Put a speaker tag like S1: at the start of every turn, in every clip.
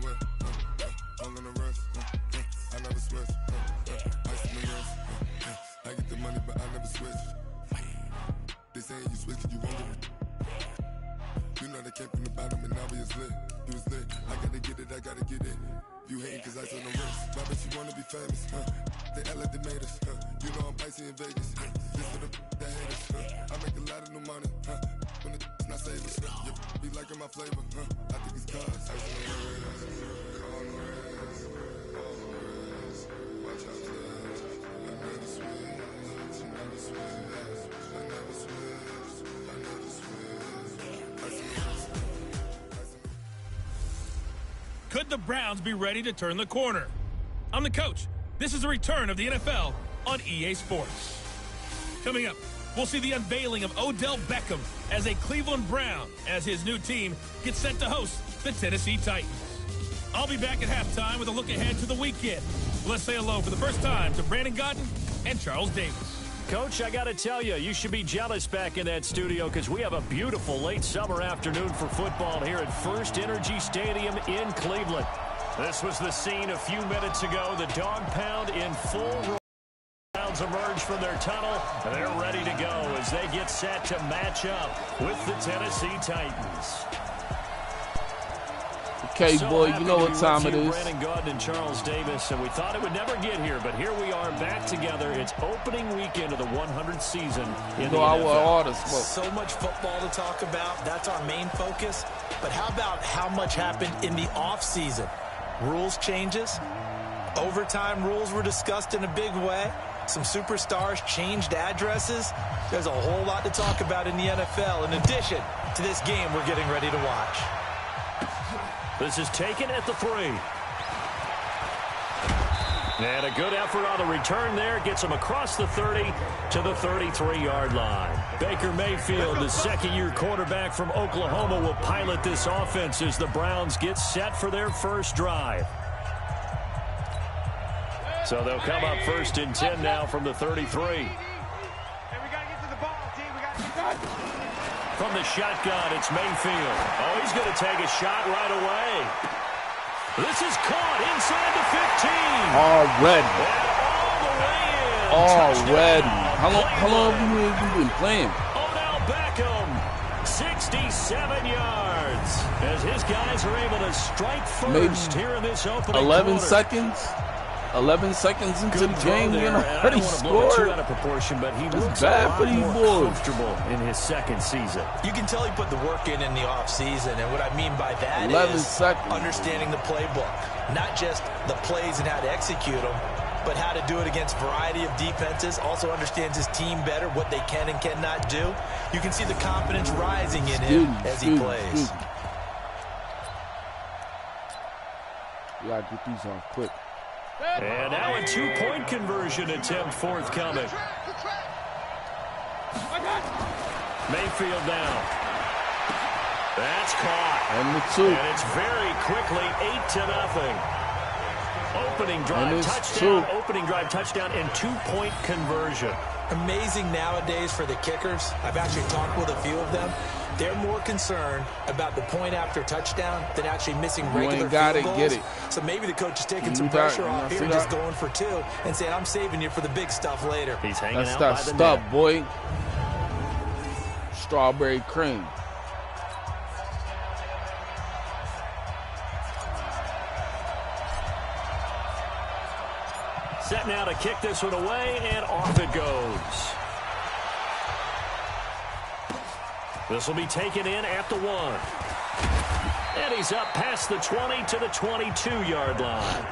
S1: the whip, I'm in the rest, I never switch, ice in the wrist, I get the money but I never switch. They saying you switch cause you won't get it. You know they came from the bottom and now we is lit. You was lit, I gotta get it, I gotta get it. You hating cause ice on the wrist, my bitch you wanna be famous, They act like they made us, You know I'm icy in Vegas, This for the that hate us, I make a lot of new money, When the not save us, Be liking my flavor, I think it's cause ice on the wrist, on the wrist, watch out flash, I never switch, I never switch, I never switch, I never switch,
S2: Could the Browns be ready to turn the corner? I'm the coach. This is a return of the NFL on EA Sports. Coming up, we'll see the unveiling of Odell Beckham as a Cleveland Brown as his new team gets set to host the Tennessee Titans. I'll be back at halftime with a look ahead to the weekend. Let's say hello for the first time to Brandon Godden and Charles Davis.
S3: Coach, I got to tell you, you should be jealous back in that studio because we have a beautiful late summer afternoon for football here at First Energy Stadium in Cleveland. This was the scene a few minutes ago. The dog pound in full roll. Browns emerge from their tunnel. They're ready to go as they get set to match up with the Tennessee Titans.
S4: Okay, boy, you know what time it is.
S3: Brandon Godden and Charles Davis, and we thought it would never get here, but here we are back together. It's opening weekend of the 100th season in the NFL.
S5: So much football to talk about. That's our main focus. But how about how much happened in the offseason? Rules changes. Overtime rules were discussed in a big way. Some superstars changed addresses. There's a whole lot to talk about in the NFL in addition to this game we're getting ready to watch.
S3: This is taken at the 3. And a good effort on the return there. Gets him across the 30 to the 33-yard line. Baker Mayfield, the second-year quarterback from Oklahoma, will pilot this offense as the Browns get set for their first drive. So they'll come up first and 10 now from the 33. From the shotgun, it's Mayfield. Oh, he's going to take a shot right away. This is caught inside the 15.
S4: Already. How long have you been playing?
S3: Odell Beckham, 67 yards. As his guys are able to strike first here in this opening
S4: 11
S3: quarter.
S4: seconds. 11 seconds into the game, you know, already scored.
S3: Too out of proportion, but he looks
S4: bad
S3: a
S4: for
S3: lot
S4: these
S3: more
S4: boys.
S3: comfortable in his second season.
S5: You can tell he put the work in the offseason, and what I mean by that
S4: 11
S5: is
S4: seconds.
S5: understanding the playbook. Not just the plays and how to execute them, but how to do it against a variety of defenses. Also understands his team better, what they can and cannot do. You can see the confidence rising in him as he plays.
S4: You gotta get these off quick.
S3: And now a two-point conversion attempt forthcoming. Mayfield down. That's caught.
S4: And the 2.
S3: And it's very quickly 8-0. Opening drive touchdown. Opening drive touchdown and two-point conversion.
S5: Amazing nowadays for the kickers. I've actually talked with a few of them. They're more concerned about the point after touchdown than actually missing regular field goals.
S4: Get it.
S5: So maybe the coach is taking some pressure off here and just going for 2 and saying, I'm saving you for the big stuff later.
S3: He's hanging
S4: That's
S3: out
S4: that
S3: by the
S4: stuff,
S3: net.
S4: boy. Strawberry cream.
S3: Set now to kick this one away, and off it goes. This will be taken in at the 1. And he's up past the 20 to the 22-yard line.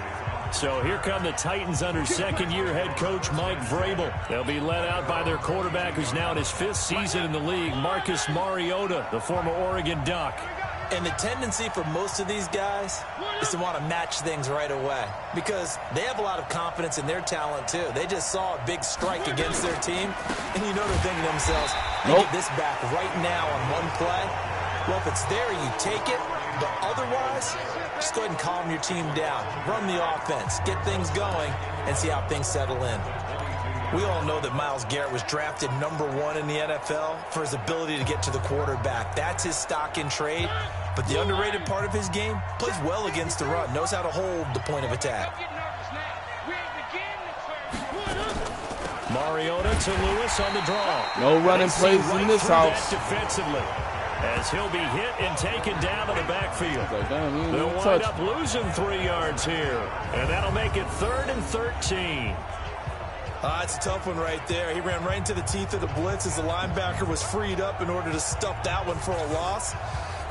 S3: So here come the Titans under second-year head coach Mike Vrabel. They'll be led out by their quarterback, who's now in his 5th season in the league, Marcus Mariota, the former Oregon Duck.
S5: And the tendency for most of these guys is to want to match things right away because they have a lot of confidence in their talent, too. They just saw a big strike against their team, and you know they're thinking to themselves, I get this back right now on one play. Well, if it's there, you take it. But otherwise, just go ahead and calm your team down. Run the offense, get things going, and see how things settle in. We all know that Myles Garrett was drafted #1 in the NFL for his ability to get to the quarterback. That's his stock in trade. But the underrated part of his game, plays well against the run, knows how to hold the point of attack.
S3: Mariota to Lewis on the draw.
S4: No running plays in this house.
S3: Defensively, as he'll be hit and taken down to the backfield. They'll wind up losing 3 yards here, and that'll make it 3rd and 13.
S5: It's a tough one right there. He ran right into the teeth of the blitz as the linebacker was freed up in order to stuff that one for a loss.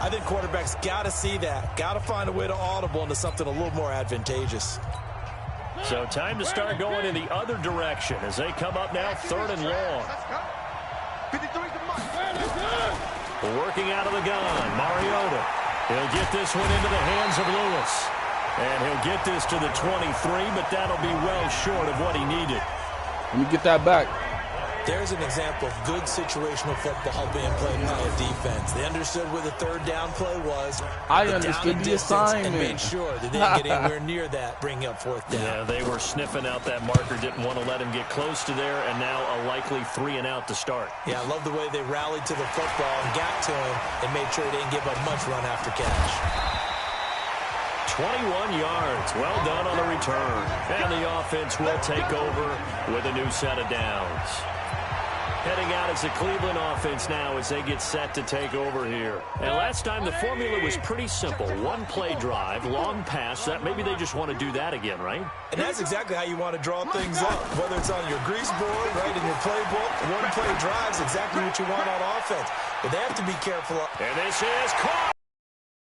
S5: I think quarterbacks got to see that. Got to find a way to audible into something a little more advantageous.
S3: So time to start going in the other direction as they come up now 3rd and long. Working out of the gun, Mariota. He'll get this one into the hands of Lewis. And he'll get this to the 23, but that'll be well short of what he needed.
S4: Let me get that back.
S5: There's an example of good situational football being played by a defense. They understood where the 3rd down play was.
S4: I understood the assignment.
S5: And made sure that they didn't get anywhere near that, bringing up 4th down.
S3: Yeah, they were sniffing out that marker, didn't want to let him get close to there, and now a likely 3 and out to start.
S5: Yeah, I love the way they rallied to the football and got to him and made sure he didn't give up much run after catch.
S3: 21 yards. Well done on the return. And the offense will take over with a new set of downs. Heading out as the Cleveland offense now as they get set to take over here. And last time the formula was pretty simple. 1-play drive, long pass. That maybe they just want to do that again, right?
S5: And that's exactly how you want to draw things up. Whether it's on your grease board, right, in your playbook, 1-play drive is exactly what you want on offense. But they have to be careful.
S3: And this is caught.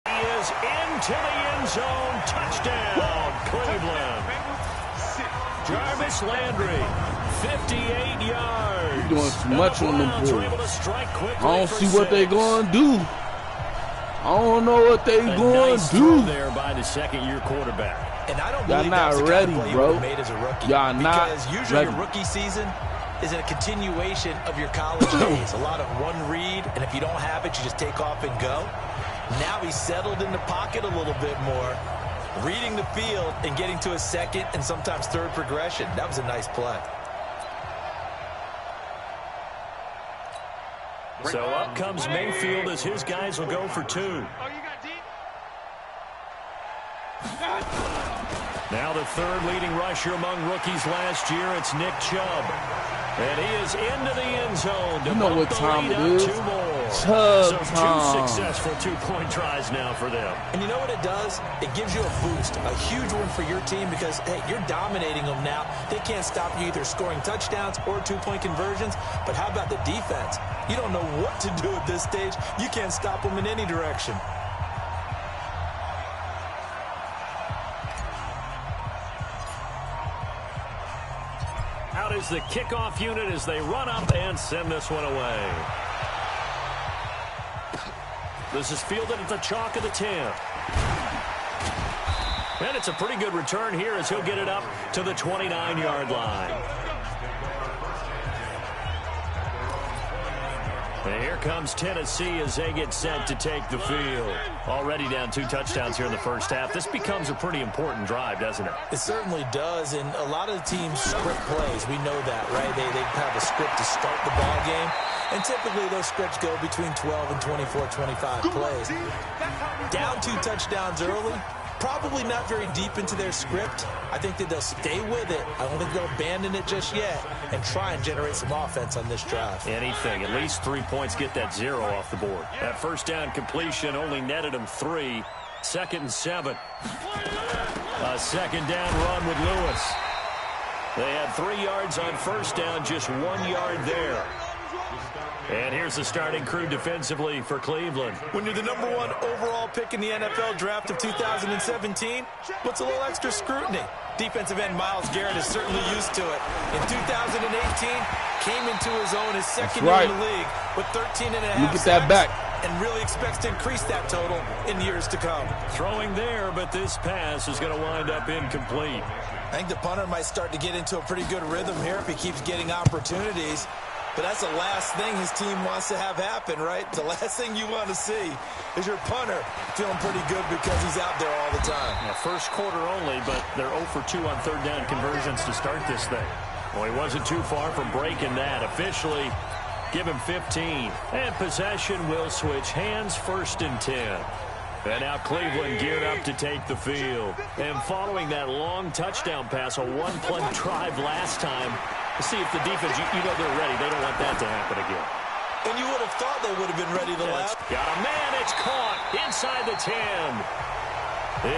S3: He is into the end zone. Touchdown, Cleveland. Jarvis Landry, 58 yards.
S4: You're doing too much on them boys. I don't see what they're going to do. I don't know what they're going to do.
S3: There by the second-year quarterback.
S5: And I don't
S4: Y'all
S5: believe
S4: not
S5: that's the
S4: ready,
S5: kind of play
S4: bro.
S5: you made as a rookie.
S4: Y'all not
S5: because usually
S4: ready.
S5: your rookie season is a continuation of your college days. A lot of one read, and if you don't have it, you just take off and go. Now he's settled in the pocket a little bit more, reading the field and getting to a second and sometimes third progression. That was a nice play.
S3: So up comes Mayfield as his guys will go for 2. Now the 3rd leading rusher among rookies last year, it's Nick Chubb. And he is into the end zone.
S4: You know what time it is.
S3: 2 more.
S4: Chubb
S3: so
S4: time.
S3: 2 successful 2-point tries now for them.
S5: And you know what it does? It gives you a boost, a huge one for your team because, hey, you're dominating them now. They can't stop you either scoring touchdowns or 2-point conversions. But how about the defense? You don't know what to do at this stage. You can't stop them in any direction.
S3: Out is the kickoff unit as they run up and send this one away. This is fielded at the chalk of the 10. And it's a pretty good return here as he'll get it up to the 29-yard line. And here comes Tennessee as they get set to take the field. Already down 2 touchdowns here in the first half. This becomes a pretty important drive, doesn't it?
S5: It certainly does, and a lot of the teams script plays. We know that, right? They have a script to start the ball game, and typically those scripts go between 12 and 24, 25 plays. Down 2 touchdowns early, probably not very deep into their script. I think that they'll stay with it. I don't think they'll abandon it just yet and try and generate some offense on this drive.
S3: Anything. At least 3 points, get that 0 off the board. That first down completion only netted them 3. 2nd and 7. A second down run with Lewis. They had 3 yards on first down, just 1 yard there. And here's the starting crew defensively for Cleveland.
S5: When you're the #1 overall pick in the NFL draft of 2017, what's a little extra scrutiny? Defensive end Myles Garrett is certainly used to it. In 2018, came into his own his second year in the league with 13 and a half
S4: Look at that back.
S5: and really expects to increase that total in years to come.
S3: Throwing there, but this pass is going to wind up incomplete.
S5: I think the punter might start to get into a pretty good rhythm here if he keeps getting opportunities. But that's the last thing his team wants to have happen, right? The last thing you want to see is your punter feeling pretty good because he's out there all the time.
S3: Yeah, first quarter only, but they're 0 for 2 on third down conversions to start this thing. Well, he wasn't too far from breaking that. Officially, give him 15. And possession will switch hands, 1st and 10. And now Cleveland geared up to take the field. And following that long touchdown pass, a one-play drive last time, to see if the defense, you know they're ready. They don't want that to happen again.
S5: And you would have thought they would have been ready the last.
S3: Got a man, it's caught inside the 10.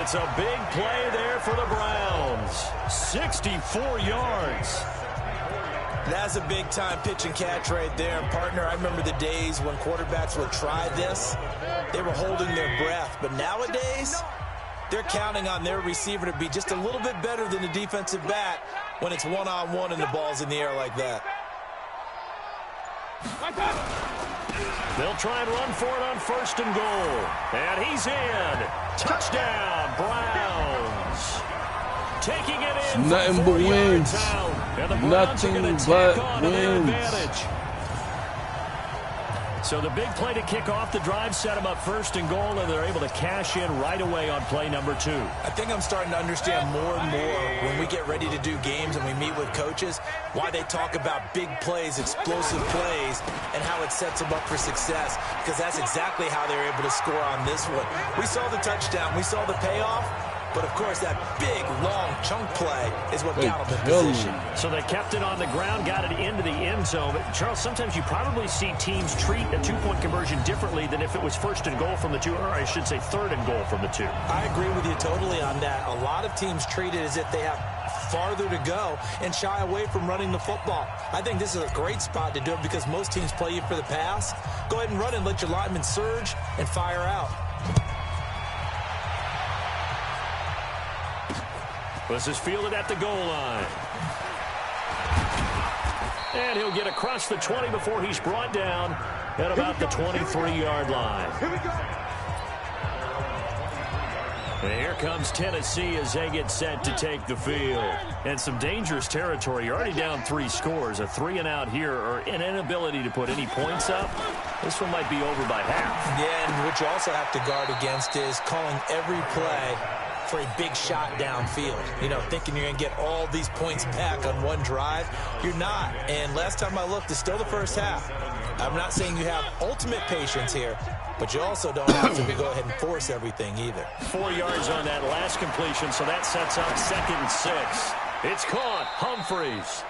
S3: It's a big play there for the Browns. 64 yards.
S5: That's a big-time pitch and catch right there. And, partner, I remember the days when quarterbacks would try this. They were holding their breath. But nowadays, they're counting on their receiver to be just a little bit better than the defensive back when it's one-on-one and the ball's in the air like that.
S3: They'll try and run for it on 1st and goal. And he's in. Touchdown, Browns. Taking it in.
S4: Nothing but wins. Nothing but wins.
S3: So the big play to kick off the drive set them up 1st and goal, and they're able to cash in right away on play number 2.
S5: I think I'm starting to understand more and more when we get ready to do games and we meet with coaches why they talk about big plays, explosive plays, and how it sets them up for success, because that's exactly how they're able to score on this one. We saw the touchdown. We saw the payoff. But, of course, that big, long chunk play is what got them in position.
S3: So they kept it on the ground, got it into the end zone. But, Charles, sometimes you probably see teams treat a two-point conversion differently than if it was 1st and goal from the 2, or I should say 3rd and goal from the 2.
S5: I agree with you totally on that. A lot of teams treat it as if they have farther to go and shy away from running the football. I think this is a great spot to do it because most teams play you for the pass. Go ahead and run and let your linemen surge and fire out.
S3: This is fielded at the goal line. And he'll get across the 20 before he's brought down at about the 23-yard line. And here comes Tennessee as they get set to take the field. And some dangerous territory. You're already down 3 scores. A 3-and-out here, or an inability to put any points up. This one might be over by half.
S5: Yeah, and what you also have to guard against is calling every play for a big shot downfield. You know, thinking you're going to get all these points back on one drive. You're not. And last time I looked, it's still the first half. I'm not saying you have ultimate patience here, but you also don't have to go ahead and force everything either.
S3: 4 yards on that last completion, so that sets up 2nd and 6. It's caught. Humphreys.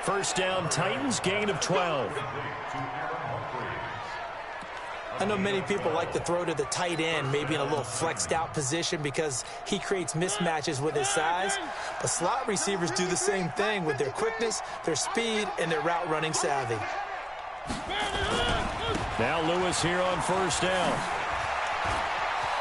S3: 1st down, Titans, gain of 12.
S5: I know many people like to throw to the tight end, maybe in a little flexed out position because he creates mismatches with his size. But slot receivers do the same thing with their quickness, their speed, and their route running savvy.
S3: Now Lewis here on 1st down.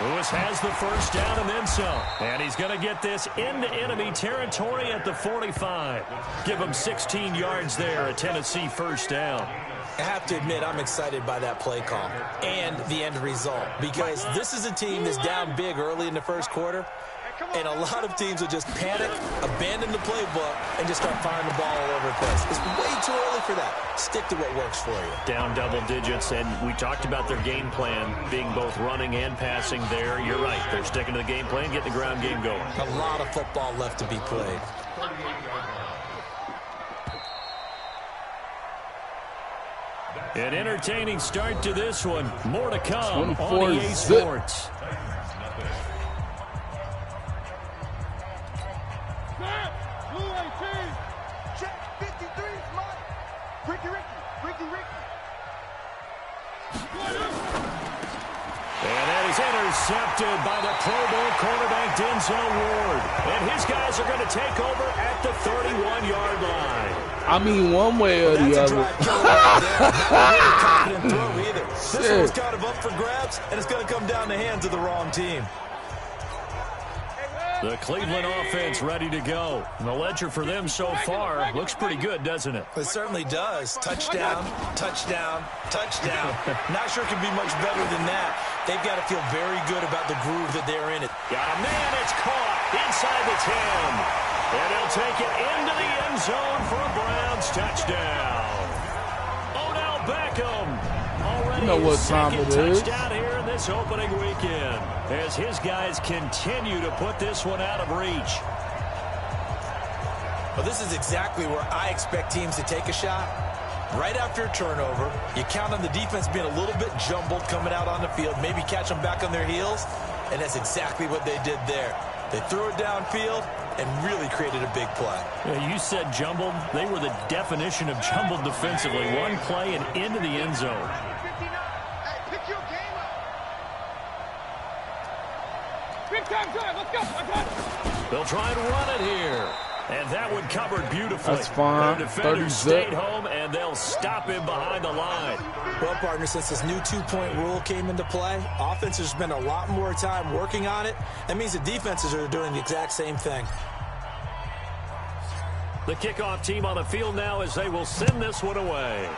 S3: Lewis has the 1st down and then some. And he's going to get this into enemy territory at the 45. Give him 16 yards there, a Tennessee 1st down.
S5: I have to admit, I'm excited by that play call and the end result because this is a team that's down big early in the 1st quarter, and a lot of teams will just panic, abandon the playbook, and just start firing the ball all over the place. It's way too early for that. Stick to what works for you.
S3: Down double digits, and we talked about their game plan being both running and passing there. You're right. They're sticking to the game plan, getting the ground game going.
S5: A lot of football left to be played.
S3: An entertaining start to this one. More to come on EA Sports. And that is intercepted by the Pro Bowl cornerback Denzel Ward. And his guys are going to take over at the 31-yard line.
S4: I mean, one way or the other.
S5: This one's kind of up for grabs, and it's going to come down the hands of the wrong team.
S3: The Cleveland offense ready to go. And the ledger for them so far looks pretty good, doesn't it?
S5: It certainly does. Touchdown, touchdown, touchdown. Not sure it can be much better than that. They've got to feel very good about the groove that they're in.
S3: Got a man, it's caught inside the 10. And he'll take it into the end zone for a Browns touchdown. Odell Beckham already
S4: you know what time it is.
S3: Touchdown here in this opening weekend as his guys continue to put this one out of reach.
S5: Well, this is exactly where I expect teams to take a shot. Right after a turnover, you count on the defense being a little bit jumbled coming out on the field, maybe catch them back on their heels, and that's exactly what they did there. They threw it downfield and really created a big play.
S3: Yeah, you said jumbled. They were the definition of jumbled defensively. One play and into the end zone. They'll try and run it here. And that one covered beautifully.
S4: That's fine.
S3: The defenders stayed home, and they'll stop him behind the line.
S5: Well, partner, since this new two-point rule came into play, offenses spend a lot more time working on it. That means the defenses are doing the exact same thing.
S3: The kickoff team on the field now as they will send this one away.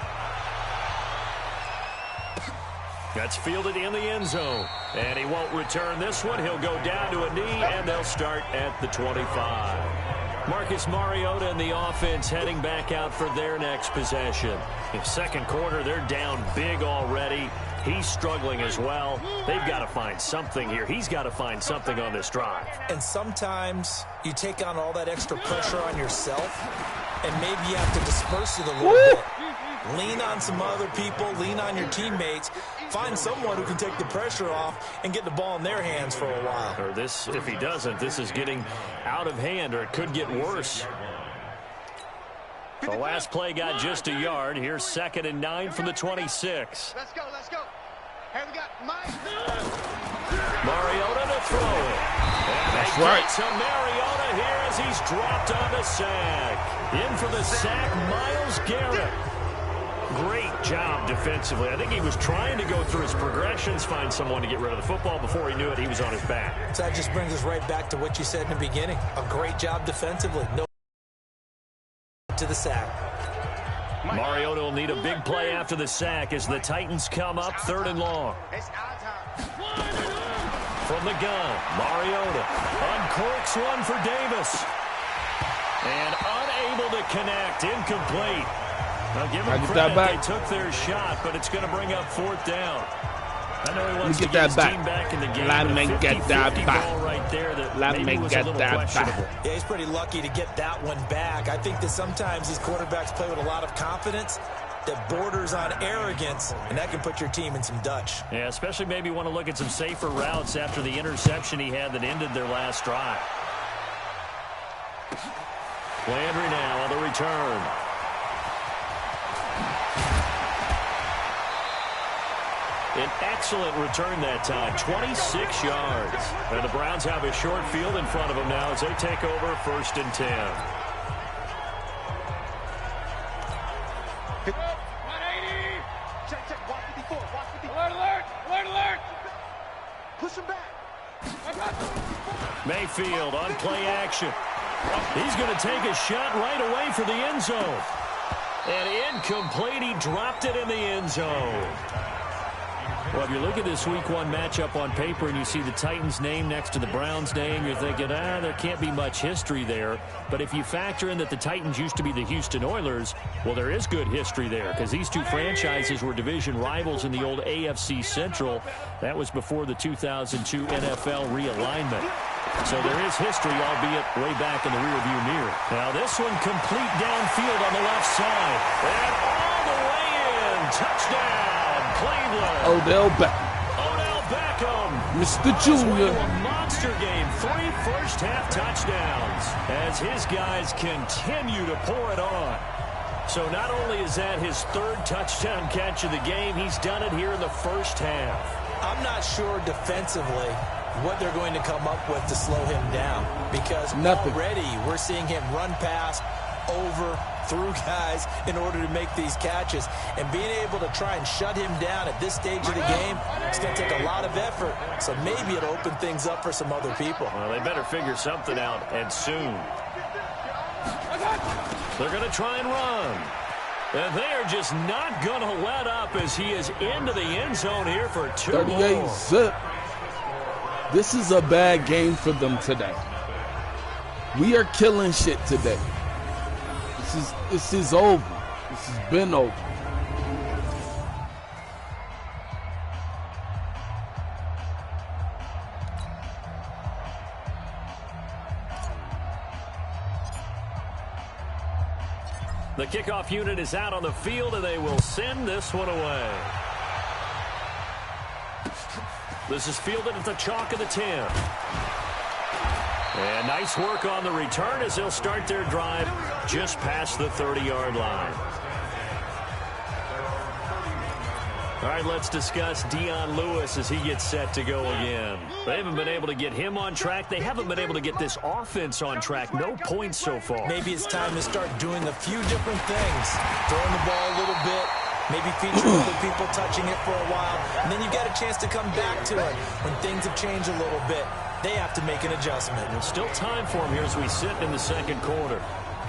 S3: That's fielded in the end zone. And he won't return this one. He'll go down to a knee, and they'll start at the 25. Marcus Mariota and the offense heading back out for their next possession. In second quarter, they're down big already. He's struggling as well. They've got to find something here. He's got to find something on this drive.
S5: And sometimes you take on all that extra pressure on yourself, and maybe you have to disperse it a little bit. Lean on some other people. Lean on your teammates. Find someone who can take the pressure off and get the ball in their hands for a while.
S3: Or this, if he doesn't, this is getting out of hand, or it could get worse. The last play got just a yard. Here's 2nd and 9 from the 26.
S6: Let's go, let's go. Here we got
S3: Mariota to throw it. And
S4: That's
S3: they
S4: right.
S3: get to Mariota here as he's dropped on the sack. In for the sack, Myles Garrett. Great job defensively. I think he was trying to go through his progressions, find someone to get rid of the football. Before he knew it, he was on his back.
S5: So that just brings us right back to what you said in the beginning. A great job defensively. No to the sack.
S3: Mariota will need a big play after the sack as the Titans come up 3rd and long.
S6: It's our time.
S3: From the gun, Mariota uncorks one for Davis. And unable to connect, incomplete. Now give them credit, they took their shot, but it's going to bring up 4th down. I know he wants to get his team back in the game.
S4: Let me get that back.
S3: Right there that
S4: Let me
S3: was
S4: get
S3: a little
S4: that
S3: questionable.
S4: back.
S5: Yeah, he's pretty lucky to get that one back. I think that sometimes these quarterbacks play with a lot of confidence that borders on arrogance, and that can put your team in some Dutch.
S3: Yeah, especially maybe want to look at some safer routes after the interception he had that ended their last drive. Landry now on the return. An excellent return that time, 26 yards. And the Browns have a short field in front of them now as they take over 1st and 10.
S6: 180. Check, check. Watch 54. Watch 54. Alert, alert. Alert, alert. Push him back.
S3: Mayfield on play action. He's going to take a shot right away for the end zone. And incomplete. He dropped it in the end zone. Well, if you look at this Week 1 matchup on paper and you see the Titans' name next to the Browns' name, you're thinking, there can't be much history there. But if you factor in that the Titans used to be the Houston Oilers, well, there is good history there because these two franchises were division rivals in the old AFC Central. That was before the 2002 NFL realignment. So there is history, albeit way back in the rearview mirror. Now this one complete downfield on the left side. And all the way in. Touchdown. Cleveland.
S4: Odell
S3: Beckham.
S4: Mr. Junior.
S3: A monster game. 3 first-half touchdowns as his guys continue to pour it on. So not only is that his 3rd touchdown catch of the game, he's done it here in the first half.
S5: I'm not sure defensively what they're going to come up with to slow him down because already we're seeing him run past, over, through guys in order to make these catches. And being able to try and shut him down at this stage of the game, it's going to take a lot of effort. So maybe it'll open things up for some other people.
S3: Well, they better figure something out, and soon. They're going to try and run. And they're just not going to let up as he is into the end zone here for 2 more.
S4: 38 zip. This is a bad game for them today. We are killing shit today. This is over. This has been over.
S3: The kickoff unit is out on the field, and they will send this one away. This is fielded at the chalk of the 10. And nice work on the return as they'll start their drive just past the 30-yard line. All right, let's discuss Dion Lewis as he gets set to go again. They haven't been able to get him on track. They haven't been able to get this offense on track. No points so far.
S5: Maybe it's time to start doing a few different things. Throwing the ball a little bit, maybe featuring other people touching it for a while, and then you get a chance to come back to it when things have changed a little bit. They have to make an adjustment.
S3: There's still time for him here as we sit in the second quarter.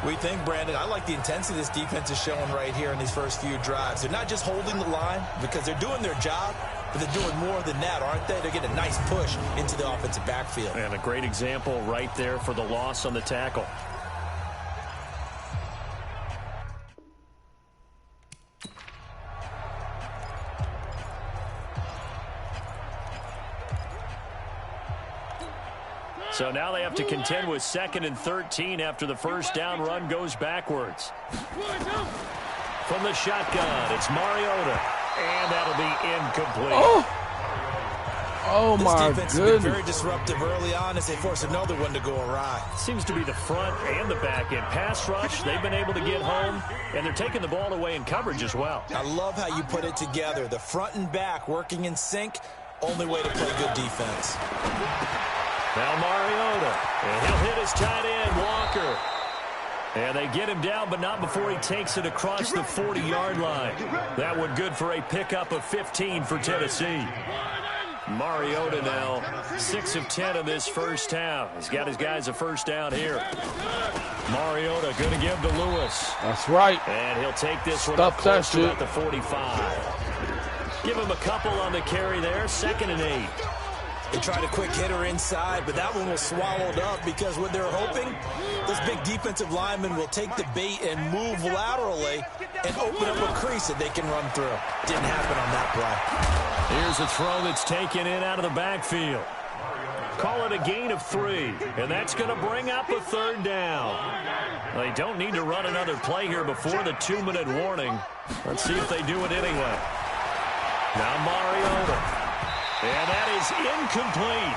S5: We think, Brandon, I like the intensity this defense is showing right here in these first few drives. They're not just holding the line because they're doing their job, but they're doing more than that, aren't they? They're getting a nice push into the offensive backfield.
S3: And a great example right there for the loss on the tackle. So now they have to contend with 2nd and 13 after the first down run goes backwards. From the shotgun, it's Mariota, and that'll be incomplete.
S4: Oh my
S5: goodness. This defense has been very disruptive early on as they force another one to go awry.
S3: Seems to be the front and the back end. Pass rush, they've been able to get home, and they're taking the ball away in coverage as well.
S5: I love how you put it together. The front and back working in sync, only way to play good defense.
S3: Now Mariota, and he'll hit his tight end, Walker. And they get him down, but not before he takes it across the 40-yard line. That one good for a pickup of 15 for Tennessee. Mariota now 6 of 10 in this first half. He's got his guys a first down here. Mariota going to give to Lewis.
S4: That's right.
S3: And he'll take this one up close to about the 45. Give him a couple on the carry there, 2nd and 8.
S5: They tried a quick hitter inside, but that one was swallowed up because what they're hoping, those big defensive linemen will take the bait and move laterally and open up a crease that they can run through. Didn't happen on that play.
S3: Here's a throw that's taken in out of the backfield. Call it a gain of 3, and that's going to bring up a 3rd down. They don't need to run another play here before the 2-minute warning. Let's see if they do it anyway. Now Mariota. And that is incomplete.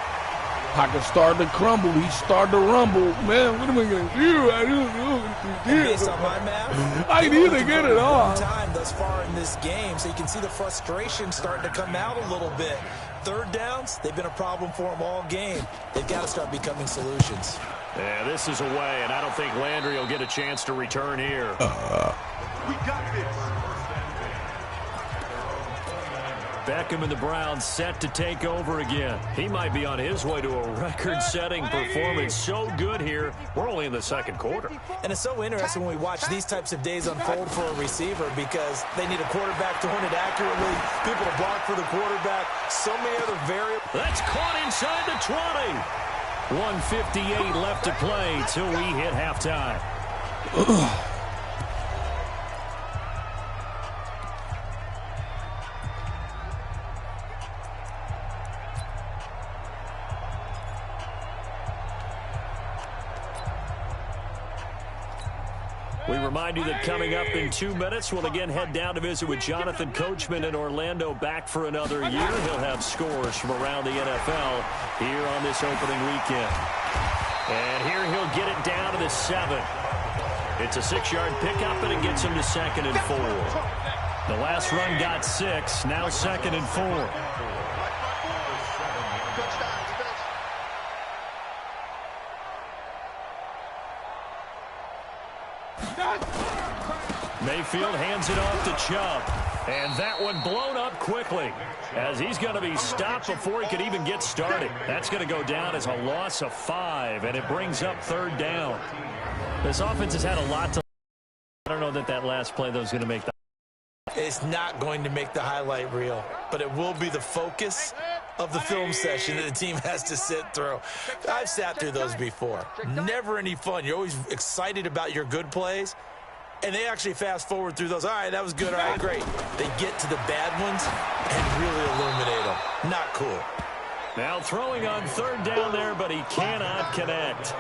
S4: Pocket started to crumble. He started to rumble. Man, what am I going to do? I don't know what to do.
S5: Based on my math,
S4: I need to get it off.
S5: Time thus far in this game, so you can see the frustration starting to come out a little bit. 3rd downs, they've been a problem for them all game. They've got to start becoming solutions.
S3: Yeah, this is away, and I don't think Landry will get a chance to return here.
S6: We got this.
S3: Beckham and the Browns set to take over again. He might be on his way to a record-setting performance. So good here. We're only in the second quarter.
S5: And it's so interesting when we watch these types of days unfold for a receiver because they need a quarterback to run it accurately, people to block for the quarterback, so many other variables.
S3: That's caught inside the 20. 1:58 left to play till we hit halftime. We remind you that coming up in 2 minutes, we'll again head down to visit with Jonathan Coachman in Orlando, back for another year. He'll have scores from around the NFL here on this opening weekend. And here he'll get it down to the 7. It's a 6-yard pickup, and it gets him to 2nd and 4. The last run got 6, now 2nd and 4. Mayfield hands it off to Chubb. And that one blown up quickly as he's going to be stopped before he could even get started. That's going to go down as a loss of 5, and it brings up 3rd down. This offense has had a lot to... I don't know that last play, though, is going to make the...
S5: It's not going to make the highlight reel, but it will be the focus of the film session that the team has to sit through. I've sat through those before. Never any fun. You're always excited about your good plays. And they actually fast forward through those. All right, that was good. All right, great. They get to the bad ones and really illuminate them. Not cool.
S3: Now throwing on 3rd down there, but he cannot connect.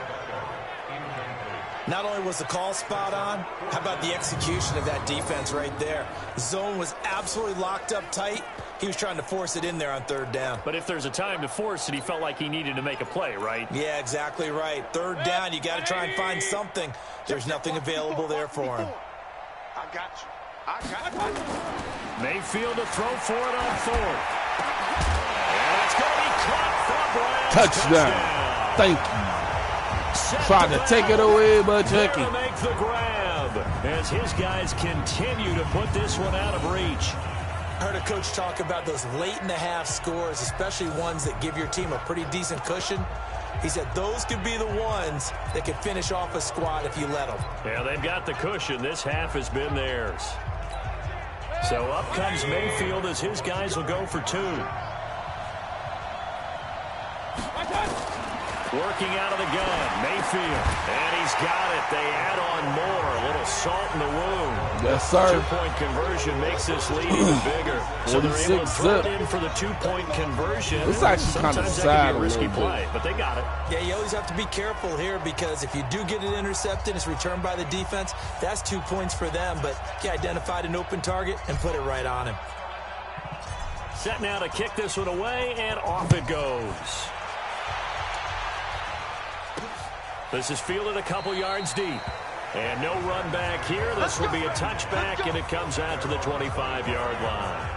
S5: Not only was the call spot on, how about the execution of that defense right there? Zone was absolutely locked up tight. He was trying to force it in there on third down.
S3: But if there's a time to force it, he felt like he needed to make a play, right?
S5: Yeah, exactly right. Third down, you got to try and find something. There's nothing available there for him.
S6: I got you. I got you.
S3: Mayfield to throw for it on fourth. And it's going to be caught for Browns.
S4: Touchdown. Thank you. Tried to take it away, but Jackie.
S3: To make the grab as his guys continue to put this one out of reach.
S5: Heard a coach talk about those late-in-the-half scores, especially ones that give your team a pretty decent cushion. He said those could be the ones that could finish off a squad if you let them.
S3: Yeah, they've got the cushion. This half has been theirs. So up comes Mayfield as his guys will go for two. Working out of the gun, Mayfield. And he's got it. They add on more. A little salt in the wound.
S4: Yes, sir.
S3: Two-point conversion makes this lead even bigger. So they're able to throw it in for the two-point conversion.
S4: It's actually kind of sad.
S3: Sometimes that can be a risky play, but they got it.
S5: Yeah, you always have to be careful here because if you do get it intercepted, it's returned by the defense. That's 2 points for them, but he identified an open target and put it right on him.
S3: Set now to kick this one away, and off it goes. This is fielded a couple yards deep. And no run back here. This will be a touchback, and it comes out to the 25-yard line.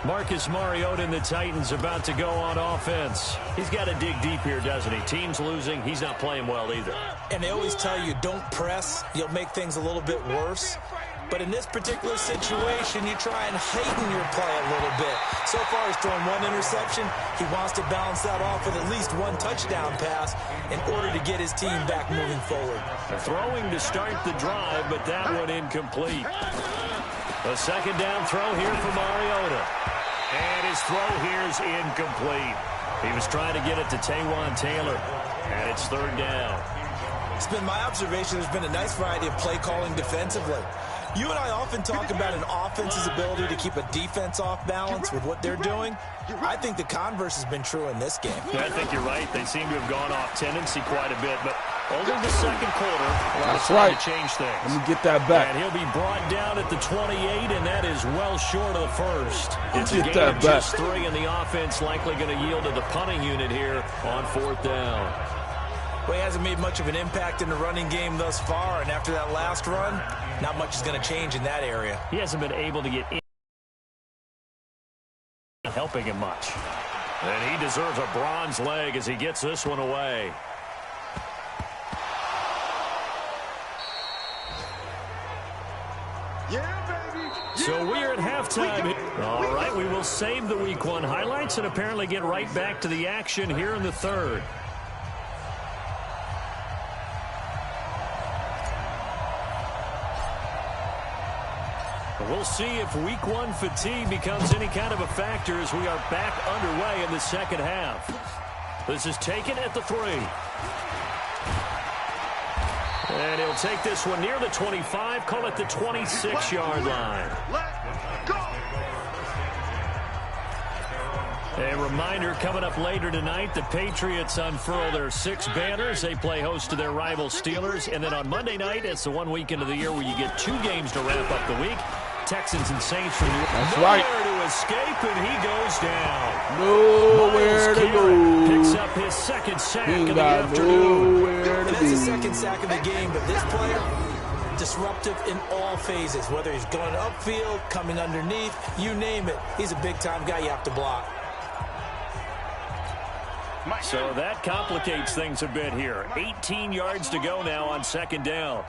S3: Marcus Mariota and the Titans about to go on offense. He's got to dig deep here, doesn't he? Team's losing. He's not playing well either.
S5: And they always tell you, don't press. You'll make things a little bit worse. But in this particular situation, you try and heighten your play a little bit. So far, he's thrown one interception. He wants to balance that off with at least one touchdown pass in order to get his team back moving forward.
S3: Throwing to start the drive, but that one incomplete. A second down throw here for Mariota. And his throw here is incomplete. He was trying to get it to Taywan Taylor. And it's third down.
S5: It's been my observation there's been a nice variety of play calling defensively. You and I often talk about an offense's ability to keep a defense off balance with what they're doing. I think the converse has been true in this game.
S3: Yeah, I think you're right. They seem to have gone off tendency quite a bit, but over the second quarter,
S4: that's right.
S3: To change things.
S4: Let me get that back.
S3: And he'll be brought down at the 28, and that is well short of the first. It's a
S4: Get
S3: game
S4: that
S3: of
S4: back.
S3: just 3, and the offense likely going to yield to the punting unit here on fourth down.
S5: Well, he hasn't made much of an impact in the running game thus far, and after that last run, not much is going to change in that area.
S3: He hasn't been able to get in, helping him much. And he deserves a bronze leg as he gets this one away.
S6: Yeah, baby.
S3: So we are at halftime. All right, we will save the Week 1 highlights and apparently get right back to the action here in the third. We'll see if Week 1 fatigue becomes any kind of a factor as we are back underway in the second half. This is taken at the 3. And he'll take this one near the 25, call it the 26-yard line.
S6: Let's go.
S3: A reminder, coming up later tonight, the Patriots unfurl their 6 banners. They play host to their rival Steelers. And then on Monday night, it's the one weekend of the year where you get 2 games to wrap up the week. Texans and Saints from New York.
S4: That's right.
S3: Nowhere to escape, and he goes down.
S4: Nowhere to go.
S3: Picks up his second sack
S4: He
S3: of the
S4: got
S3: afternoon.
S4: nowhere to
S5: And that's
S4: be.
S5: the second sack of the game, but this player, disruptive in all phases, whether he's going upfield, coming underneath, you name it. He's a big-time guy you have to block.
S3: So that complicates things a bit here. 18 yards to go now on second down.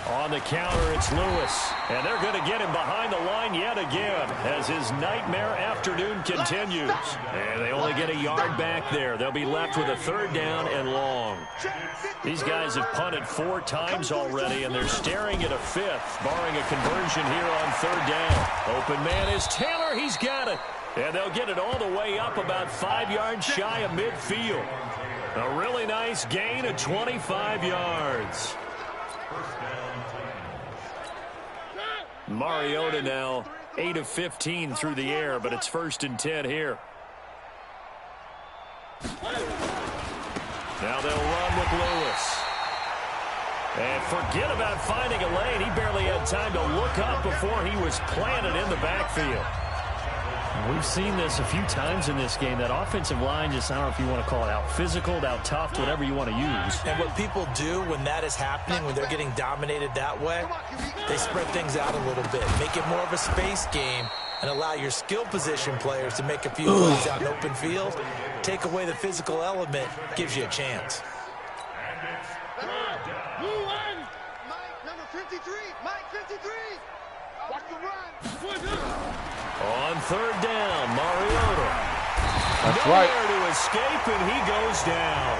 S3: On the counter, it's Lewis. And they're going to get him behind the line yet again as his nightmare afternoon continues. And they only get a yard back there. They'll be left with a third down and long. These guys have punted 4 times already, and they're staring at a 5th, barring a conversion here on third down. Open man is Taylor. He's got it. And they'll get it all the way up about 5 yards shy of midfield. A really nice gain of 25 yards. Mariota now 8 of 15 through the air, but it's 1st and 10 here. Now they'll run with Lewis. And forget about finding a lane. He barely had time to look up before he was planted in the backfield.
S7: We've seen this a few times in this game. That offensive line just, I don't know if you want to call it out physical, out tough, whatever you want to use.
S5: And what people do when that is happening, when they're getting dominated that way, they spread things out a little bit, make it more of a space game, and allow your skill position players to make a few plays out in open field. Take away the physical element, gives you a chance.
S6: Number 53, Mike 53. Watch the run.
S3: On third down, Mariota.
S4: That's
S3: Nowhere
S4: right.
S3: to escape, and he goes down.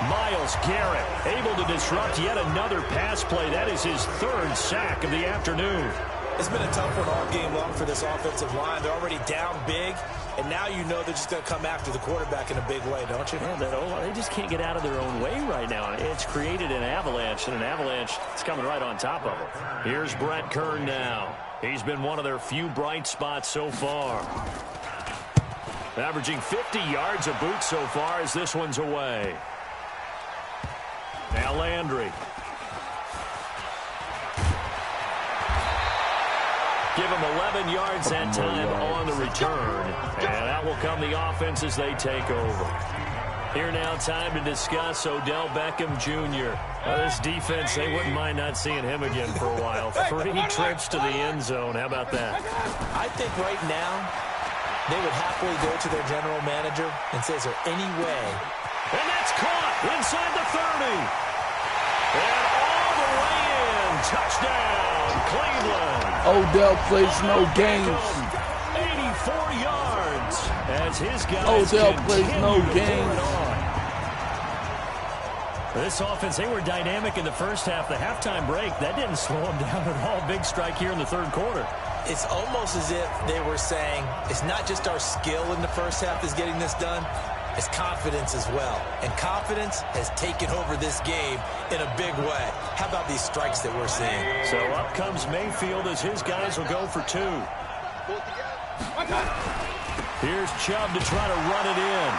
S3: Myles Garrett able to disrupt yet another pass play. That is his third sack of the afternoon.
S5: It's been a tough one all game long for this offensive line. They're already down big, and now you know they're just going to come after the quarterback in a big way, don't you?
S7: Yeah, they just can't get out of their own way right now. It's created an avalanche, and an avalanche is coming right on top of them.
S3: Here's Brett Kern now. He's been one of their few bright spots so far. Averaging 50 yards a boot so far as this one's away. Now Landry. Give him 11 yards that time on the return. And that will come the offense as they take over. Here now, time to discuss Odell Beckham Jr. This defense, they wouldn't mind not seeing him again for a while. 3 trips to the end zone. How about that?
S5: I think right now they would happily go to their general manager and say, is there any way?
S3: And that's caught inside the 30. And all the way in. Touchdown, Cleveland.
S4: Odell plays no games.
S3: 84 yards as his guys
S4: Odell plays no games.
S7: This offense, they were dynamic in the first half. The halftime break, that didn't slow them down at all. Big strike here in the third quarter.
S5: It's almost as if they were saying, it's not just our skill in the first half that's getting this done, it's confidence as well. And confidence has taken over this game in a big way. How about these strikes that we're seeing?
S3: So up comes Mayfield as his guys will go for 2. Here's Chubb to try to run it in.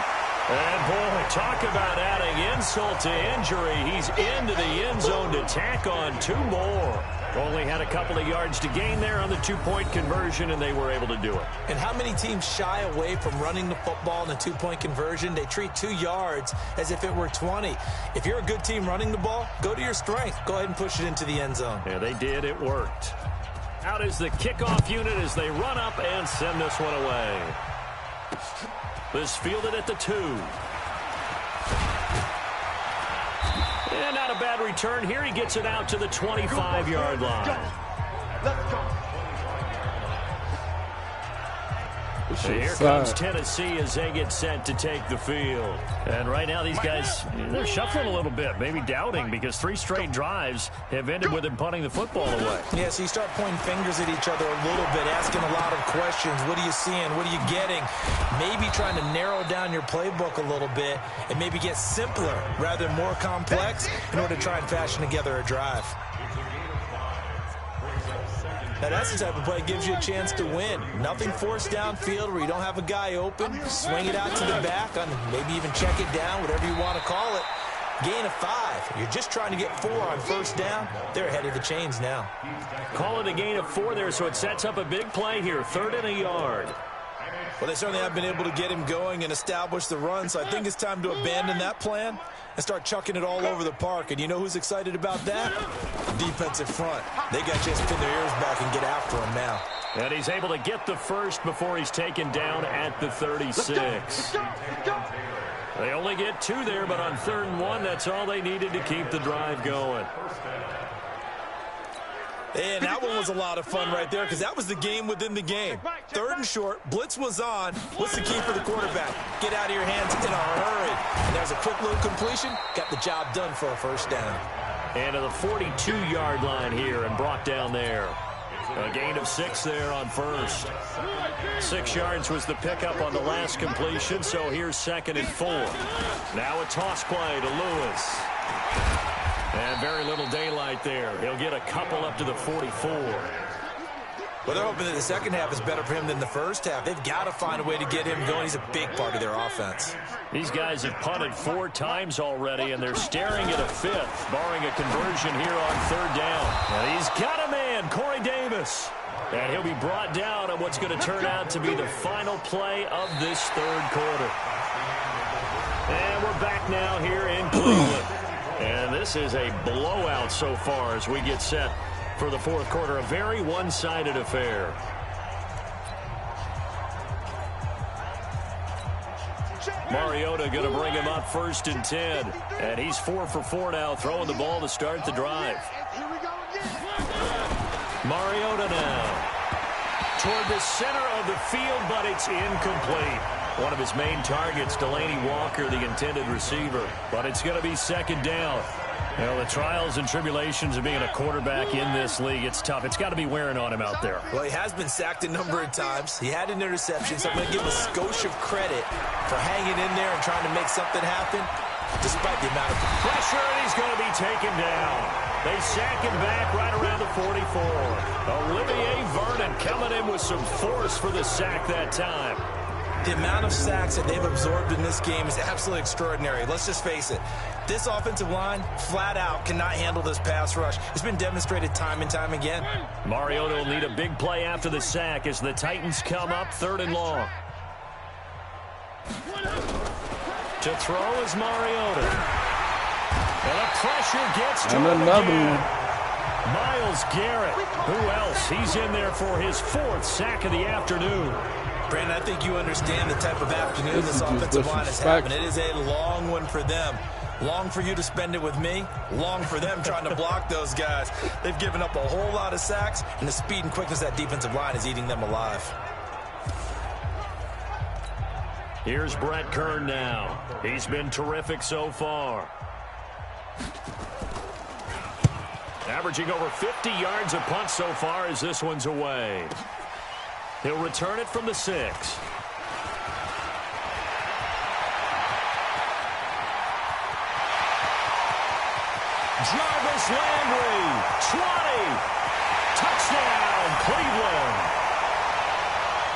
S3: And, boy, talk about adding insult to injury. He's into the end zone to tack on 2 more. Only had a couple of yards to gain there on the 2-point conversion, and they were able to do it.
S5: And how many teams shy away from running the football in a 2-point conversion? They treat 2 yards as if it were 20. If you're a good team running the ball, go to your strength. Go ahead and push it into the end zone.
S3: Yeah, they did. It worked. Out is the kickoff unit as they run up and send this one away. This fielded at the 2. And not a bad return here. He gets it out to the 25-yard line.
S6: Let's go.
S3: And here comes Tennessee as they get set to take the field.
S7: And right now these guys, they're shuffling a little bit, maybe doubting, because 3 straight drives have ended with them punting the football away.
S5: Yeah, so you start pointing fingers at each other a little bit, asking a lot of questions. What are you seeing? What are you getting? Maybe trying to narrow down your playbook a little bit and maybe get simpler rather than more complex in order to try and fashion together a drive. Now, that's the type of play that gives you a chance to win. Nothing forced downfield where you don't have a guy open. Swing it out to the back, maybe even check it down, whatever you want to call it. Gain of 5. You're just trying to get 4 on first down. They're ahead of the chains now.
S3: Call it a gain of 4 there, so it sets up a big play here. 3rd and a yard.
S5: Well, they certainly have been able to get him going and establish the run, so I think it's time to abandon that plan and start chucking it all over the park. And you know who's excited about that? The defensive front. They got a chance to pin their ears back and get after him now.
S3: And he's able to get the first before he's taken down at the 36. They only get 2 there, but on 3rd and 1, that's all they needed to keep the drive going.
S5: And that one was a lot of fun right there because that was the game within the game. 3rd and short, blitz was on. What's the key for the quarterback? Get out of your hands in a hurry. And there's a quick little completion. Got the job done for a first down.
S3: And to the 42-yard line here and brought down there. A gain of 6 there on first. 6 yards was the pickup on the last completion, so here's 2nd and 4. Now a toss play to Lewis. And very little daylight there. He'll get a couple up to the 44.
S5: Well, they're hoping that the second half is better for him than the first half. They've got to find a way to get him going. He's a big part of their offense.
S3: These guys have punted 4 times already, and they're staring at a 5th, barring a conversion here on 3rd down. And he's got a man, Corey Davis. And he'll be brought down on what's going to turn out to be the final play of this 3rd quarter. And we're back now here in Cleveland. And this is a blowout so far as we get set for the 4th quarter. A very one-sided affair. Mariota going to bring him up 1st and 10. And he's 4 for 4 now, throwing the ball to start the drive. Mariota now toward the center of the field, but it's incomplete. One of his main targets, Delaney Walker, the intended receiver. But it's going to be 2nd down. Well, the trials and tribulations of being a quarterback in this league, it's tough. It's got to be wearing on him out there.
S5: Well, he has been sacked a number of times. He had an interception, so I'm going to give a skosh of credit for hanging in there and trying to make something happen, despite the amount of
S3: pressure, and he's going to be taken down. They sack him back right around the 44. Olivier Vernon coming in with some force for the sack that time.
S5: The amount of sacks that they've absorbed in this game is absolutely extraordinary. Let's just face it. This offensive line, flat out, cannot handle this pass rush. It's been demonstrated time and time again.
S3: Mariota will need a big play after the sack as the Titans come up 3rd and long. To throw is Mariota. And the pressure gets to him again. Myles Garrett. Who else? He's in there for his 4th sack of the afternoon.
S5: Brandon, I think you understand the type of afternoon this offensive line is having. It is a long one for them. Long for you to spend it with me. Long for them trying to block those guys. They've given up a whole lot of sacks, and the speed and quickness of that defensive line is eating them alive.
S3: Here's Brett Kern now. He's been terrific so far. Averaging over 50 yards a punt so far as this one's away. He'll return it from the 6. Jarvis Landry, 20. Touchdown, Cleveland.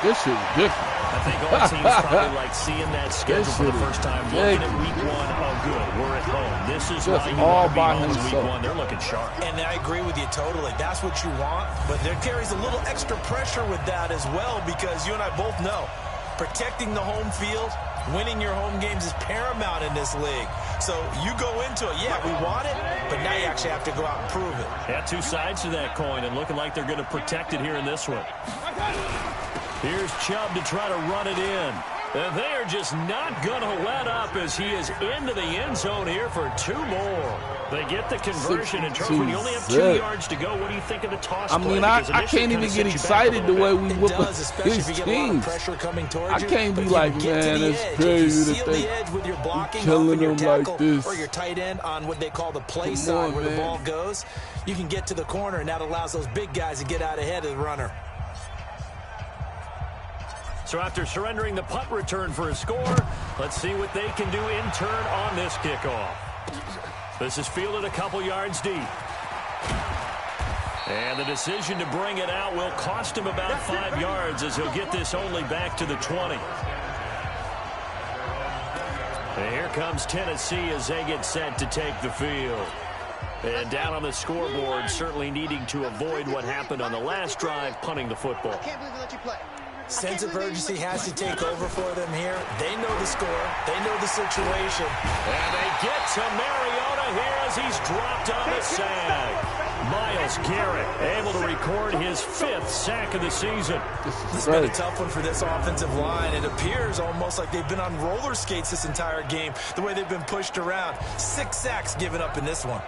S4: This is different.
S3: I think all teams probably like seeing that schedule for the first time. Looking at week 1, oh good, we're at home. This is why you want to be home in week 1. They're looking sharp.
S5: And I agree with you totally. That's what you want. But there carries a little extra pressure with that as well, because you and I both know protecting the home field, winning your home games is paramount in this league. So you go into it, yeah, we want it, but now you actually have to go out and prove it.
S3: Yeah, 2 sides to that coin, and looking like they're going to protect it here in this one. Here's Chubb to try to run it in. And they are just not going to let up as he is into the end zone here for 2 more. They get the conversion, and Charles, when you only have 2 yards to go, what do you think of the toss play?
S4: I mean, I can't even get excited the way we whoop his teams. I can't be like, man, it's crazy that they killing them like this.
S5: Or your tight end on what they call the play side, where the ball goes. You can get to the corner, and that allows those big guys to get out ahead of the runner.
S3: So after surrendering the punt return for a score, let's see what they can do in turn on this kickoff. This is fielded a couple yards deep. And the decision to bring it out will cost him about 5 yards as he'll get this only back to the 20. And here comes Tennessee as they get set to take the field. And down on the scoreboard, certainly needing to avoid what happened on the last drive, punting the football.
S6: I can't believe they let you play.
S5: Sense of urgency has to take over for them here. They know the score. They know the situation.
S3: And they get to Mariota here as he's dropped on the sack. Myles Garrett able to record his 5th sack of the season.
S5: This has been a tough one for this offensive line. It appears almost like they've been on roller skates this entire game, the way they've been pushed around. 6 sacks given up in this one.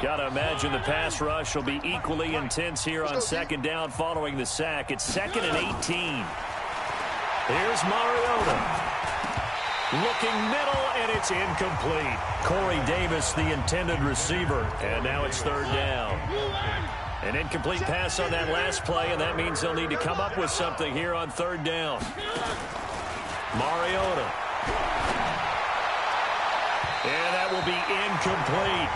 S3: Got to imagine the pass rush will be equally intense here on 2nd down following the sack. It's 2nd and 18. Here's Mariota. Looking middle, and it's incomplete. Corey Davis, the intended receiver. And now it's 3rd down. An incomplete pass on that last play, and that means they'll need to come up with something here on 3rd down. Mariota. And that will be incomplete.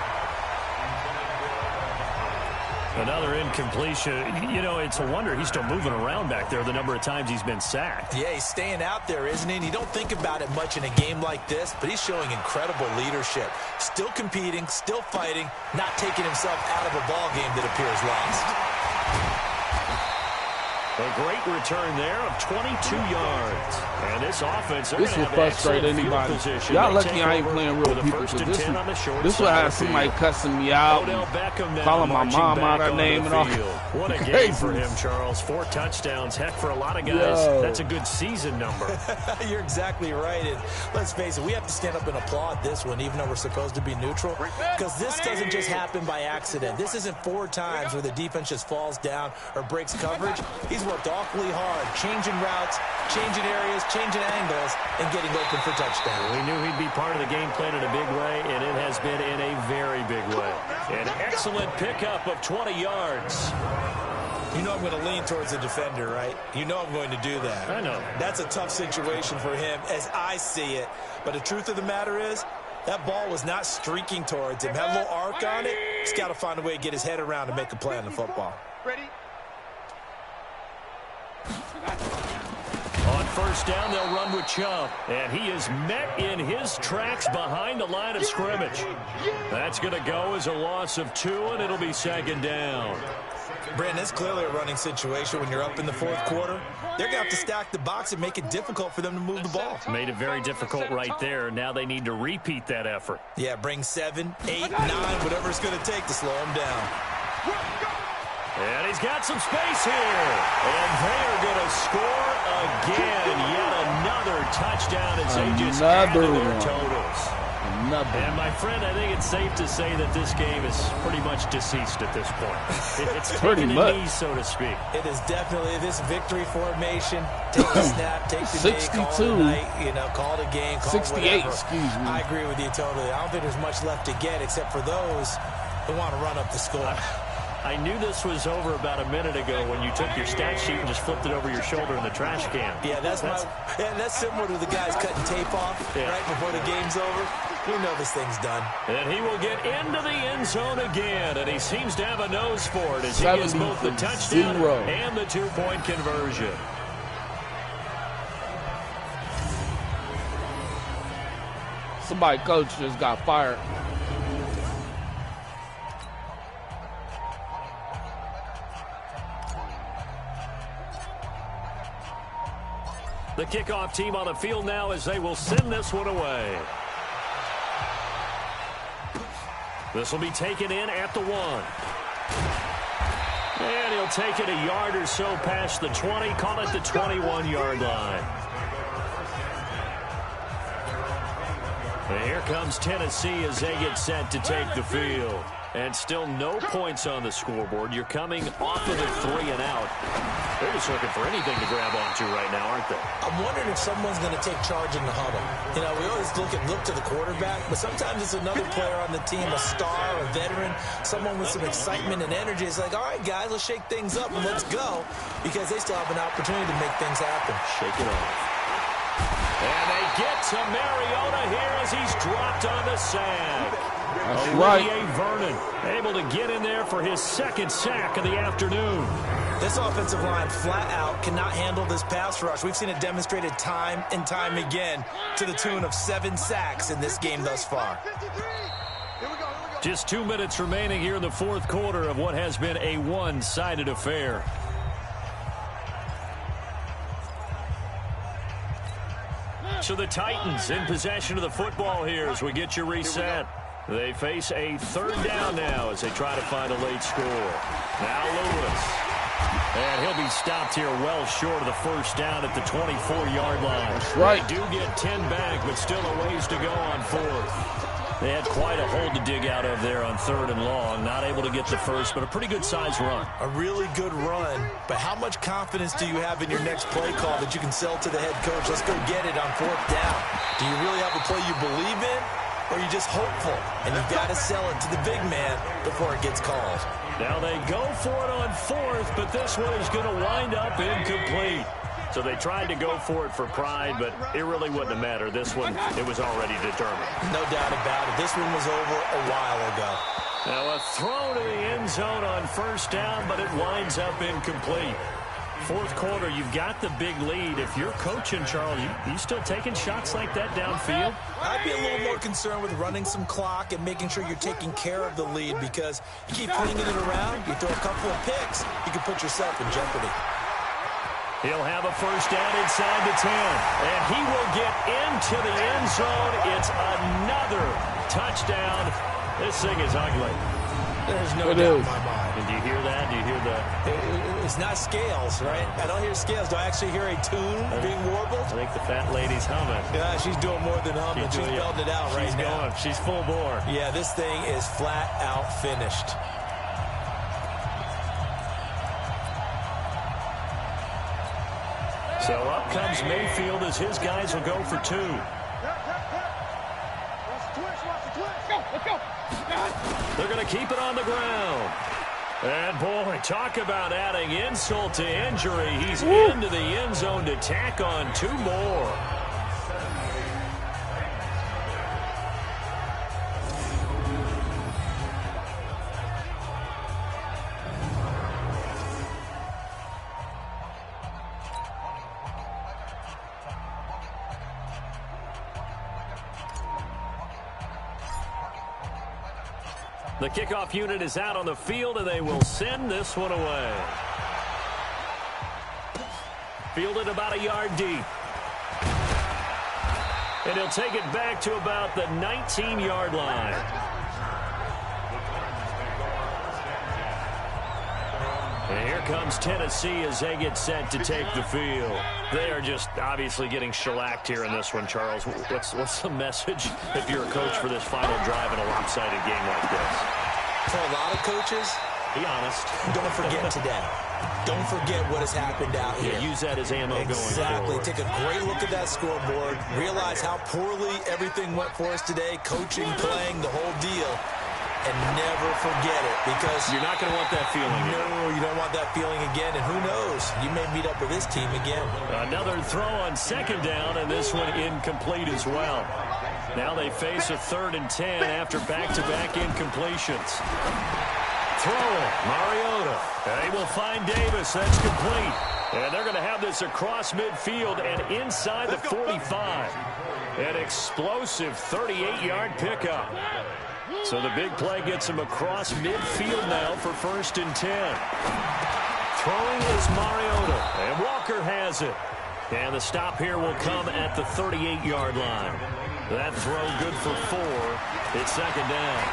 S7: Another incompletion. You know, it's a wonder he's still moving around back there the number of times he's been sacked.
S5: Yeah, he's staying out there, isn't he? And you don't think about it much in a game like this, but he's showing incredible leadership. Still competing, still fighting, not taking himself out of a ball game that appears lost.
S3: A great return there of 22 yards. And this offense,
S4: this will frustrate anybody. Y'all lucky I ain't playing real people. This will have somebody cussing me out, calling my mom out her name and all.
S7: What a game for him, Charles. 4 touchdowns. Heck, for a lot of guys, that's a good season number.
S5: You're exactly right. And let's face it, we have to stand up and applaud this one, even though we're supposed to be neutral, because this doesn't just happen by accident. This isn't 4 times where the defense just falls down or breaks coverage. He's worked awfully hard, changing routes, changing areas, changing angles, and getting open for touchdown.
S7: We knew he'd be part of the game plan in a big way, and it has been in a very big way. An excellent pickup of 20 yards.
S5: You know I'm going to lean towards the defender, right? You know I'm going to do that.
S7: I know.
S5: That's a tough situation for him as I see it. But the truth of the matter is, that ball was not streaking towards him. Had a little arc on it. He's got to find a way to get his head around and make a play on the football.
S6: Ready?
S3: On first down, they'll run with Chubb. And he is met in his tracks behind the line of scrimmage. That's going to go as a loss of 2, and it'll be 2nd down.
S5: Brandon, it's clearly a running situation when you're up in the 4th quarter. They're going to have to stack the box and make it difficult for them to move the ball.
S3: Made it very difficult right there. Now they need to repeat that effort.
S5: Yeah, bring 7, 8, 9, whatever it's going to take to slow them down.
S3: And he's got some space here. And they are going to score again. Yet another touchdown as they just add to their totals. And, my friend, I think it's safe to say that this game is pretty much deceased at this point. It's
S4: pretty much,
S3: knee, so to speak.
S5: It is definitely this victory formation. Take the snap, take the
S4: 62.
S5: day, call it a night, you know, call it a game, call
S4: 68,
S5: it whatever.
S4: excuse me.
S5: I agree with you totally. I don't think there's much left to get except for those who want to run up the score.
S3: I knew this was over about a minute ago when you took your stat sheet and just flipped it over your shoulder in the trash can.
S5: Yeah, that's similar to the guys cutting tape off right before the game's over. We know this thing's done.
S3: And he will get into the end zone again, and he seems to have a nose for it as he gets both the touchdown and the 2-point conversion.
S4: Somebody coach just got fired.
S3: The kickoff team on the field now as they will send this one away. This will be taken in at the 1. And he'll take it a yard or so past the 20, call it the 21-yard line. And here comes Tennessee as they get set to take the field. And still no points on the scoreboard. You're coming off of the 3 and out. They're just looking for anything to grab onto right now, aren't they?
S5: I'm wondering if someone's going to take charge in the huddle. You know, we always look to the quarterback, but sometimes it's another player on the team, a star, a veteran, someone with some excitement and energy. It's like, all right, guys, let's shake things up and let's go, because they still have an opportunity to make things happen.
S3: Shake it off. And they get to Mariota here as he's dropped on the sack.
S4: That's right.
S3: Vernon able to get in there for his 2nd sack of the afternoon.
S5: This offensive line flat out cannot handle this pass rush. We've seen it demonstrated time and time again to the tune of 7 sacks in this game thus far.
S3: Just 2 minutes remaining here in the 4th quarter of what has been a one-sided affair. So the Titans in possession of the football here as we get you reset. They face a 3rd down now as they try to find a late score. Now Lewis. And he'll be stopped here well short of the 1st down at the 24-yard line.
S4: That's right.
S3: They do get 10 back, but still a ways to go on 4th. They had quite a hole to dig out of there on 3rd and long. Not able to get the first, but a pretty good-sized run.
S5: A really good run, but how much confidence do you have in your next play call that you can sell to the head coach? Let's go get it on 4th down. Do you really have a play you believe in, or are you just hopeful? And you've got to sell it to the big man before it gets called.
S3: Now they go for it on 4th, but this one is going to wind up incomplete. So they tried to go for it for pride, but it really wouldn't have mattered. This one, it was already determined.
S5: No doubt about it. This one was over a while ago.
S3: Now a throw to the end zone on first down, but it winds up incomplete. Fourth quarter, you've got the big lead. If you're coaching, Charles, you still taking shots like that downfield?
S5: I'd be a little more concerned with running some clock and making sure you're taking care of the lead, because you keep flinging it around, you throw a couple of picks, you can put yourself in jeopardy.
S3: He'll have a first down inside the 10, and he will get into the end zone. It's another touchdown. This thing is ugly.
S5: There's no doubt in my mind.
S3: And do you hear that? Do you hear the...
S5: It's not scales, right? I don't hear scales. Do I actually hear a tune being warbled?
S3: I think the fat lady's humming.
S5: Yeah, she's doing more than humming. She's belting it out right now.
S3: She's full bore.
S5: Yeah, this thing is flat out finished.
S3: So up comes Mayfield as his guys will go for 2.
S6: Let's go.
S3: They're going to keep it on the ground. And, boy, talk about adding insult to injury. He's into the end zone to tack on 2 more. The kickoff unit is out on the field, and they will send this one away. Fielded about a yard deep. And he'll take it back to about the 19-yard line. And here comes Tennessee as they get set to take the field. They are just obviously getting shellacked here in this one, Charles. What's the message if you're a coach for this final drive in a lopsided game like this?
S5: For a lot of coaches,
S3: be honest.
S5: Don't forget today. Don't forget what has happened out here.
S3: Yeah, use that as ammo going forward.
S5: Take a great look at that scoreboard. Realize how poorly everything went for us today. Coaching, playing, the whole deal. And never forget it, because
S3: you're not going to want that feeling again.
S5: No, you don't want that feeling again. And who knows? You may meet up with this team again.
S3: Another throw on second down, and this one incomplete as well. Now they face a 3rd and 10 after back-to-back incompletions. Throwing, Mariota. And he will find Davis. That's complete. And they're going to have this across midfield and inside the 45. An explosive 38-yard pickup. So the big play gets him across midfield now for 1st and 10. Throwing is Mariota, and Walker has it. And the stop here will come at the 38-yard line. That throw good for 4. It's 2nd down.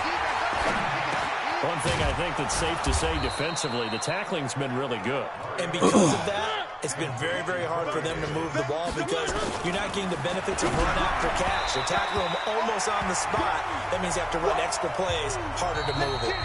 S3: One thing I think that's safe to say defensively, the tackling's been really good.
S5: And because of that, it's been very, very hard for them to move the ball, because you're not getting the benefits of run after catch. You're tackling them almost on the spot. That means you have to run extra plays, harder to move it.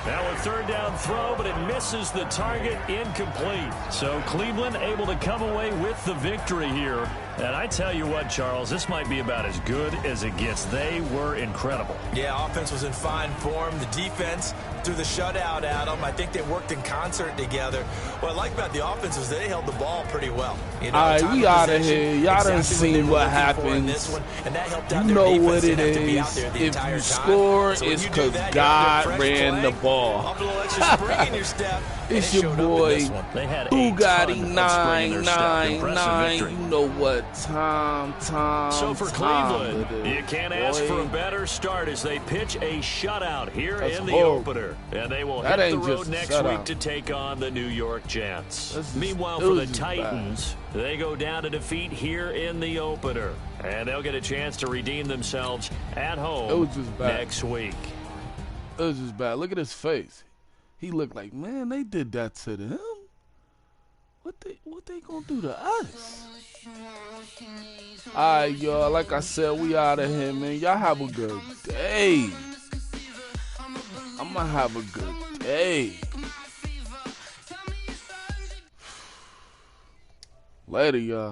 S3: Now a 3rd down throw, but it misses the target, incomplete. So Cleveland able to come away with the victory here. And I tell you what, Charles, this might be about as good as it gets. They were incredible.
S5: Yeah, offense was in fine form. The defense threw the shutout at them. I think they worked in concert together. What I like about the offense is they held the ball pretty well.
S4: You know, all right, we out of here. Y'all done seen what happened. You know what it is. If you score, it's because God ran the ball. It's your boy, Bugatti 999. You know what time.
S3: So for Cleveland, you can't ask for a better start as they pitch a shutout here in the opener. And they will hit the road next week to take on the New York Jets. Meanwhile, for the Titans, they go down to defeat here in the opener. And they'll get a chance to redeem themselves at home next week.
S4: It was just bad. Look at his face. He looked like, man, they did that to them. What they gonna do to us? All right, y'all. Like I said, we out of here, man. Y'all have a good day. I'm gonna have a good day. Later, y'all.